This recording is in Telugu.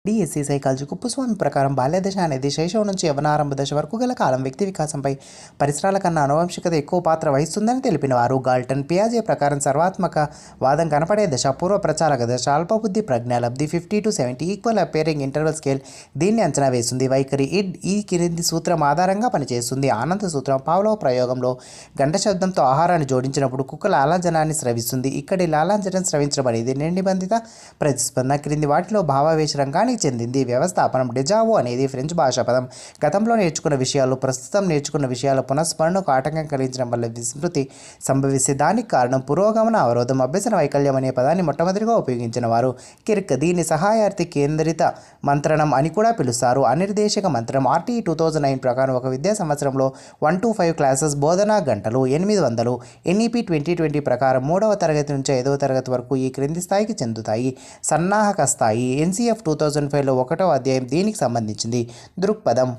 డిఎస్సి సైకాలజీ కుప్పుస్వామి ప్రకారం బాల్యదశ అనేది శైశవం నుంచి యవ్వనారంభ దశ వరకు గల కాలం. వ్యక్తి వికాసంపై పరిసరాల కన్నా అనువంశికత ఎక్కువ పాత్ర వహిస్తుందని తెలిపినవారు. గాల్టన్ పియాజే ప్రకారం సర్వాత్మక వాదం కనపడే దశ, పూర్వ ప్రచారక దశ, అల్పబుద్ధి ప్రజ్ఞ లబ్ధి 50 to 70 equal appearing interval scale దీన్ని అంచనా వేస్తుంది. వైఖరి ఇడ్ ఈ కింది సూత్రం ఆధారంగా పనిచేస్తుంది. ఆనంద సూత్రం పావ్లోవ్ ప్రయోగంలో గంట శబ్దంతో ఆహారాన్ని జోడించినప్పుడు కుక్క లాలాజలాన్ని స్రవిస్తుంది. ఇక్కడి లాలాజలం స్రవించడం అనేది నిర్నిబంధిత ప్రతిస్పందన. క్రింది వాటిలో భావావేశ రంగానికి చెందింది. వ్యవస్థాపనం. డెజావో అనేది ఫ్రెంచ్ భాషా పదం. గతంలో నేర్చుకున్న విషయాలు ప్రస్తుతం నేర్చుకున్న విషయాల పునఃస్మరణకు ఆటంకం కలిగించడం వల్ల విస్మృతి సంభవిస్తే దానికి కారణం పురోగమన అవరోధం. అభ్యసన వైకల్యం అనే పదాన్ని మొట్టమొదటిగా ఉపయోగించిన వారు కిర్క్. దీన్ని సహాయార్థి కేంద్రిత మంత్రణం అని కూడా పిలుస్తారు. అనిర్దేశక మంత్రం. ఆర్టీఈ 2009 ప్రకారం ఒక విద్యా సంవత్సరంలో 1 to 5 క్లాసెస్ బోధనా గంటలు 800. ఎన్ఈపీ 2020 ప్రకారం 3వ తరగతి నుంచి 5వ తరగతి వరకు ఈ క్రింది స్థాయికి చెందుతాయి. సన్నాహక స్థాయి. ఎన్సీఎఫ్ 2005లో 1వ అధ్యాయం దీనికి సంబంధించింది. దృక్పథం.